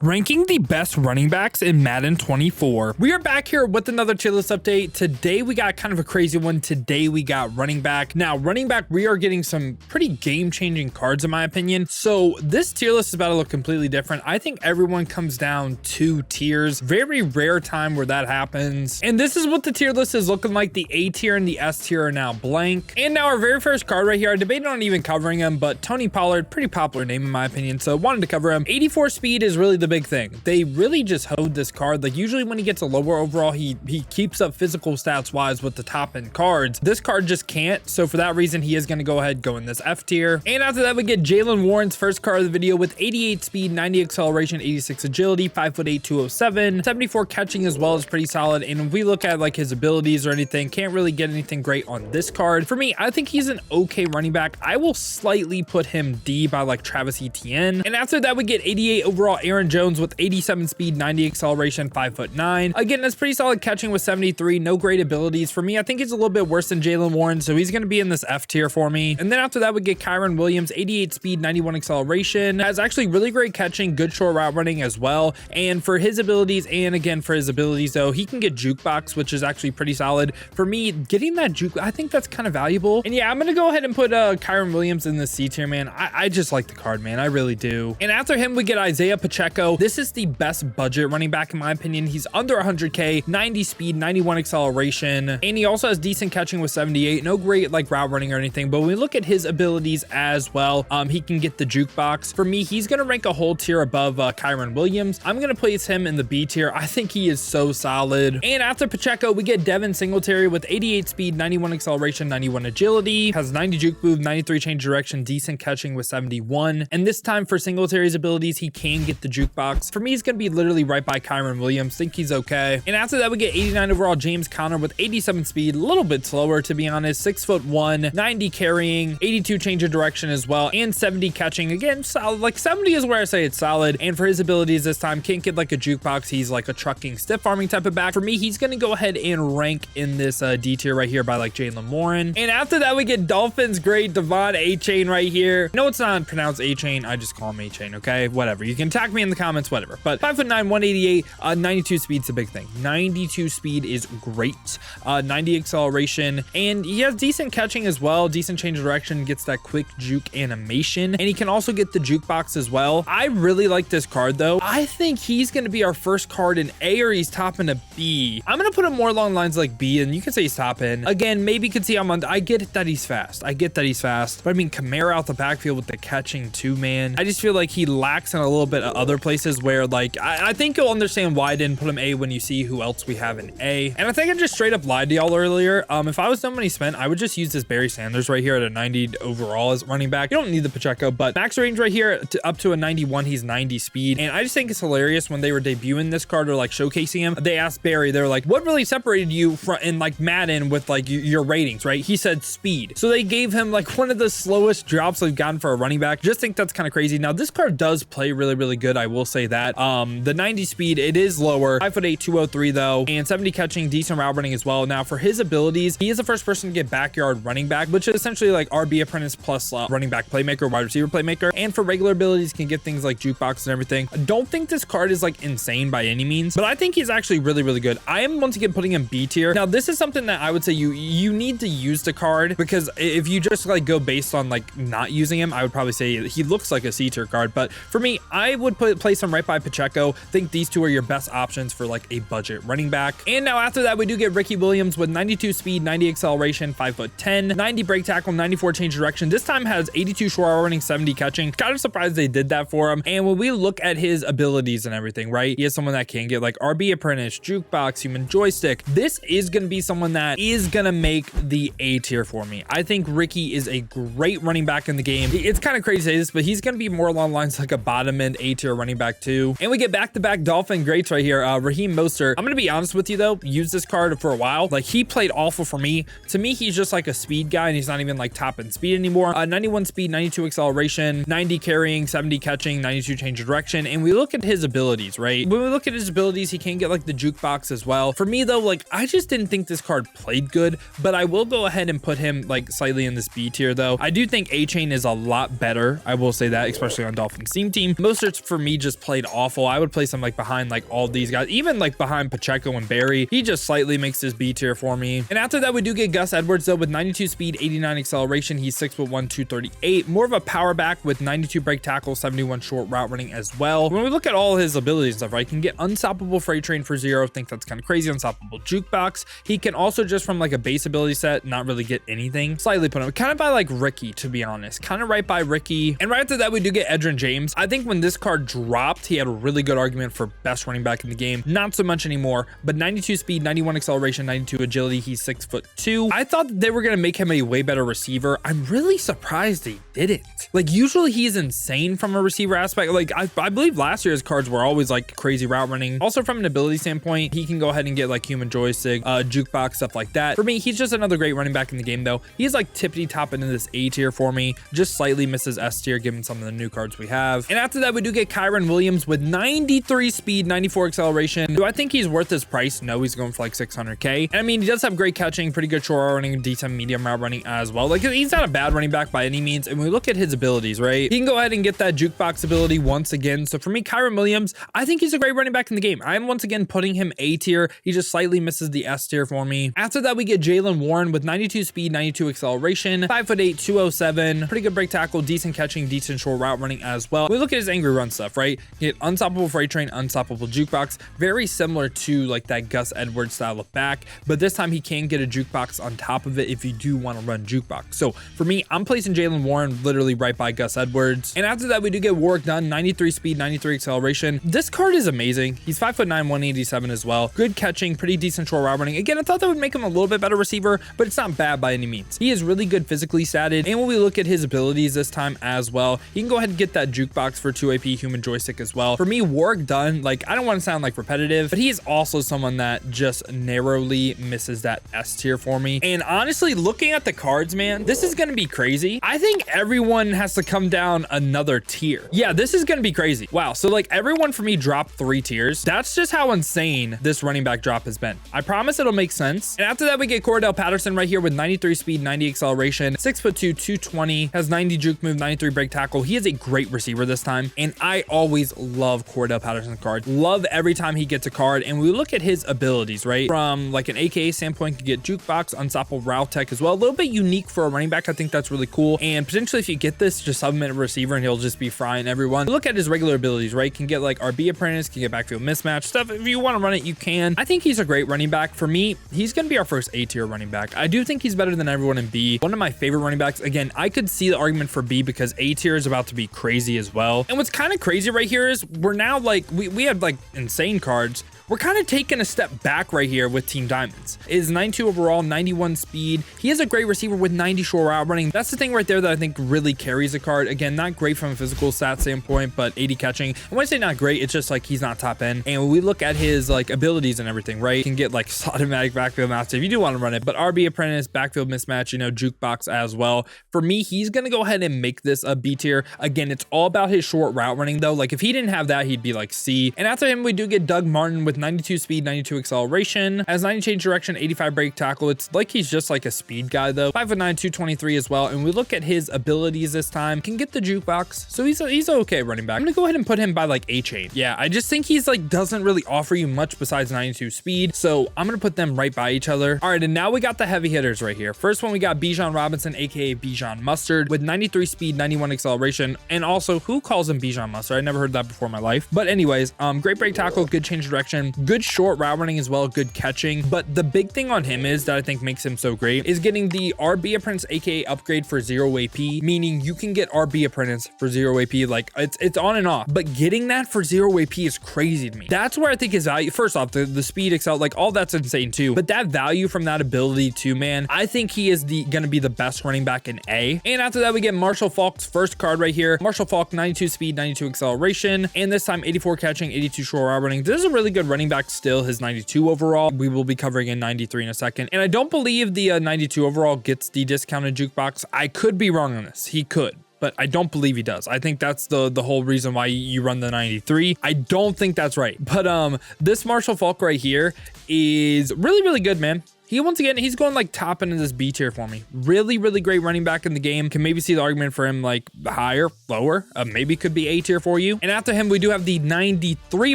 Ranking the best running backs in Madden 24. We are back here with another tier list update. Today we got kind of a crazy one. Today we got running back. Now running back, we are getting some pretty game-changing cards in my opinion. So this tier list is about to look completely different. I think everyone comes down 2 tiers. Very rare time where that happens. And this is what the tier list is looking like. The A tier and the S tier are now blank. And now our very first card right here, I debated on even covering him, but Tony Pollard, pretty popular name in my opinion, so wanted to cover him. 84 speed is really the big thing. They really just hoed this card. Like usually when he gets a lower overall, he keeps up physical stats wise with the top end cards. This card just can't. So for that reason, he is going to go ahead, go in this F tier. And after that, we get Jaylen Warren's first card of the video with 88 speed, 90 acceleration, 86 agility, 5'8", 207, 74 catching as well is pretty solid. And if we look at like his abilities or anything, can't really get anything great on this card. For me, I think he's an okay running back. I will slightly put him D by like Travis Etienne. And after that, we get 88 overall Aaron Jones with 87 speed, 90 acceleration, 5'9". Again, that's pretty solid catching with 73. No great abilities. For me, I think he's a little bit worse than Jaylen Warren, so he's going to be in this F tier for me. And then after that, we get Kyren Williams, 88 speed, 91 acceleration. Has actually really great catching, good short route running as well. And for his abilities, and again, for his abilities though, he can get jukebox, which is actually pretty solid. For me, getting that juke, I think that's kind of valuable. And yeah, I'm going to go ahead and put Kyren Williams in the C tier, man. I just like the card, man. I really do. And after him, we get Isiah Pacheco. This is the best budget running back in my opinion. He's under 100k, 90 speed, 91 acceleration, and he also has decent catching with 78. No great like route running or anything, but when we look at his abilities as well, he can get the jukebox. For me, he's gonna rank a whole tier above Kyren Williams. I'm gonna place him in the B tier. I think he is so solid. And after Pacheco, we get Devin Singletary with 88 speed, 91 acceleration, 91 agility, has 90 juke move, 93 change direction, decent catching with 71. And this time for Singletary's abilities, he can get the jukebox. For me, he's gonna be literally right by Kyren Williams. Think he's okay. And after that, we get 89 overall James Conner with 87 speed, a little bit slower to be honest, 6'1", 90 carrying, 82 change of direction as well, and 70 catching. Again, solid. Like 70 is where I say it's solid. And for his abilities this time, can't get like a jukebox. He's like a trucking, stiff arming type of back. For me, he's gonna go ahead and rank in this D tier right here by like Jaylen Warren. And after that, we get Dolphins great Devon A-Chain right here. No, it's not pronounced A-Chain. I just call him A-Chain. Okay, whatever. You can tag me in the comments, whatever. But 5'9", 188, 92 speed's a big thing. 92 speed is great. 90 acceleration, and he has decent catching as well, decent change of direction, gets that quick juke animation, and he can also get the jukebox as well. I really like this card though. I think he's going to be our first card in A, or he's top in a B. I'm going to put him more along lines like B, and you can say he's top in. Again, maybe you could see him on, I get that he's fast. I get that he's fast, but I mean, Kamara out the backfield with the catching too, man. I just feel like he lacks in a little bit of other places where like, I think you'll understand why I didn't put him A when you see who else we have in A. And I think I just straight up lied to y'all earlier. If I was done when he spent, I would just use this Barry Sanders right here at a 90 overall as running back. You don't need the Pacheco, but max range right here up to a 91, he's 90 speed. And I just think it's hilarious when they were debuting this card or like showcasing him, they asked Barry, they're like, what really separated you from in like Madden with like your ratings, right? He said speed. So they gave him like one of the slowest drops they've gotten for a running back. Just think that's kind of crazy. Now this card does play really, really good. I will say that. The 90 speed, it is lower, 5'8", 203 though, and 70 catching, decent route running as well. Now for his abilities, he is the first person to get backyard running back, which is essentially like RB apprentice plus running back playmaker, wide receiver playmaker. And for regular abilities, can get things like jukebox and everything. I don't think this card is like insane by any means, but I think he's actually really, really good. I am once again putting him B tier. Now this is something that I would say you need to use the card, because if you just like go based on like not using him, I would probably say he looks like a C tier card. But for me, I would place him right by Pacheco. Think these two are your best options for like a budget running back. And now after that, we do get Ricky Williams with 92 speed, 90 acceleration, 5'10", 90 break tackle, 94 change direction. This time has 82 short route running, 70 catching. Kind of surprised they did that for him. And when we look at his abilities and everything, right? He is someone that can get like RB apprentice, jukebox, human joystick. This is going to be someone that is going to make the A tier for me. I think Ricky is a great running back in the game. It's kind of crazy to say this, but he's going to be more along lines like a bottom end A tier running back too. And we get back-to-back Dolphin greats right here. Raheem Mostert. I'm going to be honest with you though, use this card for a while. Like he played awful for me. To me, he's just like a speed guy and he's not even like top in speed anymore. 91 speed, 92 acceleration, 90 carrying, 70 catching, 92 change of direction. And we look at his abilities, right? When we look at his abilities, he can get like the jukebox as well. For me though, like I just didn't think this card played good, but I will go ahead and put him like slightly in this B tier though. I do think A-Chain is a lot better. I will say that, especially on Dolphins team. Mostert's for me just just played awful. I would place him like behind like all these guys, even like behind Pacheco and Barry. He just slightly makes this B tier for me. And after that, we do get Gus Edwards though with 92 speed, 89 acceleration. He's 6'1", 238. More of a power back with 92 break tackle, 71 short route running as well. When we look at all his abilities and stuff, right, he can get unstoppable freight train for 0. Think that's kind of crazy. Unstoppable jukebox. He can also just from like a base ability set not really get anything. Slightly put him kind of by like Ricky, to be honest, kind of right by Ricky. And right after that, we do get Edgerrin James. I think when this card dropped, he had a really good argument for best running back in the game. Not so much anymore, but 92 speed, 91 acceleration, 92 agility. He's 6'2". I thought that they were going to make him a way better receiver. I'm really surprised they didn't. Like usually he's insane from a receiver aspect. Like I believe last year's cards were always like crazy route running. Also from an ability standpoint, he can go ahead and get like human joystick, jukebox, stuff like that. For me, he's just another great running back in the game though. He's like tippity top into this A tier for me. Just slightly misses S tier given some of the new cards we have. And after that, we do get Kyren Williams with 93 speed, 94 acceleration. Do I think he's worth his price? No, he's going for like 600K. And I mean, he does have great catching, pretty good short route running, decent medium route running as well. Like he's not a bad running back by any means. And when we look at his abilities, right, he can go ahead and get that jukebox ability once again. So for me, Kyren Williams, I think he's a great running back in the game. I'm once again putting him A tier. He just slightly misses the S tier for me. After that, we get Jaylen Warren with 92 speed, 92 acceleration, 5'8", 207, pretty good break tackle, decent catching, decent short route running as well. We look at his angry run stuff, right? You get unstoppable freight train, unstoppable jukebox, very similar to like that Gus Edwards style of back, but this time he can get a jukebox on top of it if you do want to run jukebox. So for me, I'm placing Jaylen Warren literally right by Gus Edwards. And after that, we do get Warwick Dunn, 93 speed, 93 acceleration. This card is amazing. He's 5'9", 187 as well. Good catching, pretty decent short route running. Again, I thought that would make him a little bit better receiver, but it's not bad by any means. He is really good physically statted. And when we look at his abilities this time as well, he can go ahead and get that jukebox for 2 AP human joystick as well. For me, Warwick Dunn, like I don't want to sound like repetitive, but he is also someone that just narrowly misses that S tier for me. And honestly, looking at the cards, man, this is going to be crazy. I think everyone has to come down another tier. Yeah, this is going to be crazy. Wow. So like everyone for me dropped 3 tiers. That's just how insane this running back drop has been. I promise it'll make sense. And after that, we get Cordarelle Patterson right here with 93 speed, 90 acceleration, 6'2", 220, has 90 juke move, 93 break tackle. He is a great receiver this time. And I always love Cordarelle Patterson's card. Love every time he gets a card. And we look at his abilities, right? From like an AKA standpoint, you get jukebox, unstoppable route tech as well. A little bit unique for a running back. I think that's really cool. And potentially if you get this, just sub him at a receiver and he'll just be frying everyone. Look at his regular abilities, right? Can get like RB apprentice, can get backfield mismatch stuff. If you want to run it, you can. I think he's a great running back. For me, he's going to be our first A tier running back. I do think he's better than everyone in B. One of my favorite running backs. Again, I could see the argument for B because A tier is about to be crazy as well. And what's kind of crazy right here is we're now like, we have like insane cards. We're kind of taking a step back right here with Team Diamonds. Is 92 overall, 91 speed. He is a great receiver with 90 short route running. That's the thing right there that I think really carries the card. Again, not great from a physical stat standpoint, but 80 catching. And when I say not great, it's just like he's not top end. And when we look at his like abilities and everything, right? You can get like automatic backfield master if you do want to run it, but RB apprentice, backfield mismatch, you know, jukebox as well. For me, he's going to go ahead and make this a B tier. Again, it's all about his short route running though. Like if he didn't have that, he'd be like C. And after him, we do get Doug Martin with 92 speed, 92 acceleration, has 90 change direction, 85 break tackle. It's like he's just like a speed guy though. 5'9", 223 as well. And we look at his abilities this time, can get the jukebox. So he's okay running back. I'm gonna go ahead and put him by like A chain. Yeah, I just think he's like doesn't really offer you much besides 92 speed. So I'm gonna put them right by each other. All right, and now we got the heavy hitters right here. First one, we got Bijan Robinson, aka Bijan Mustard, with 93 speed, 91 acceleration. And also, who calls him Bijan Mustard? I never heard that before in my life. But anyways, great break tackle, good change direction, good short route running as well, good catching. But the big thing on him is that I think makes him so great is getting the RB apprentice aka upgrade for 0 AP, meaning you can get RB apprentice for 0 AP. Like it's on and off, but getting that for 0 AP is crazy to me. That's where I think his value, first off, the speed excel, like all that's insane too, but that value from that ability too, man, I think he is gonna be the best running back in A. And after that, we get Marshall Faulk's first card right here. Marshall Faulk, 92 speed, 92 acceleration, and this time 84 catching, 82 short route running. This is a really good running back still. His 92 overall, we will be covering in 93 in a second. And I don't believe the 92 overall gets the discounted jukebox. I could be wrong on this. He could, but I don't believe he does. I think that's the whole reason why you run the 93. I don't think that's right. But this Marshall Faulk right here is really, really good, man. He, once again, he's going like top into this B tier for me. Really, really great running back in the game. Can maybe see the argument for him like higher, lower, maybe could be A tier for you. And after him, we do have the 93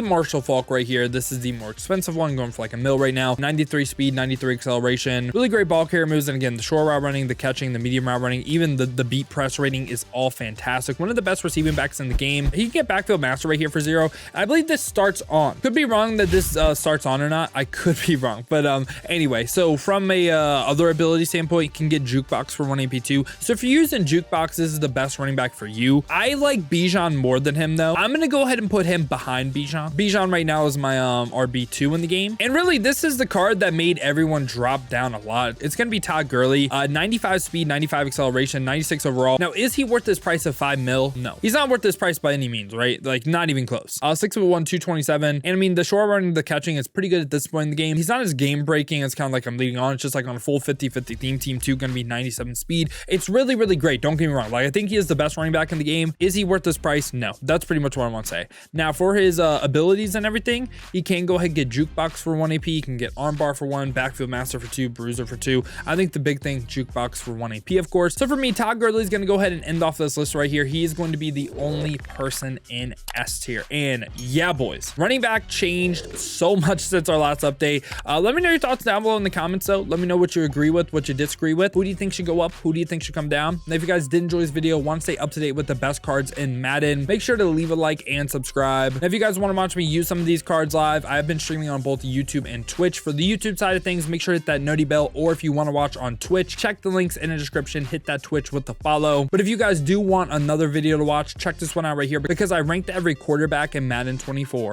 Marshall Faulk right here. This is the more expensive one, going for like $1 million right now. 93 speed, 93 acceleration. Really great ball carrier moves. And again, the short route running, the catching, the medium route running, even the beat press rating is all fantastic. One of the best receiving backs in the game. He can get backfield master right here for 0. I believe this starts on. Could be wrong that this starts on or not. I could be wrong. But anyway, so from a other ability standpoint, you can get jukebox for 1 AP too. So if you're using jukebox, this is the best running back for you. I like Bijan more than him though. I'm gonna go ahead and put him behind Bijan. Bijan right now is my RB2 in the game. And really, this is the card that made everyone drop down a lot. It's gonna be Todd Gurley. 95 speed, 95 acceleration, 96 overall. Now, is he worth this price of $5 million? No, he's not worth this price by any means, right? Like not even close. 6'1", 227. And I mean, the short running, the catching is pretty good at this point in the game. He's not as game breaking. It's kind of like I'm leading on. It's just like on a full 50-50 theme. Team 2 gonna be 97 speed. It's really, really great. Don't get me wrong. Like I think he is the best running back in the game. Is he worth this price? No. That's pretty much what I want to say. Now for his abilities and everything, he can go ahead and get jukebox for 1 AP. He can get armbar for 1, backfield master for 2, bruiser for 2. I think the big thing, jukebox for 1 AP, of course. So for me, Todd Gurley is going to go ahead and end off this list right here. He is going to be the only person in S tier. And yeah, boys, running back changed so much since our last update. Let me know your thoughts down below in the comments though. Let me know what you agree with, what you disagree with. Who do you think should go up? Who do you think should come down? And if you guys did enjoy this video, want to stay up to date with the best cards in Madden, make sure to leave a like and subscribe. And if you guys want to watch me use some of these cards live, I have been streaming on both YouTube and Twitch. For the YouTube side of things, make sure to hit that noti bell, or if you want to watch on Twitch, check the links in the description, hit that Twitch with the follow. But if you guys do want another video to watch, check this one out right here, because I ranked every quarterback in Madden 24.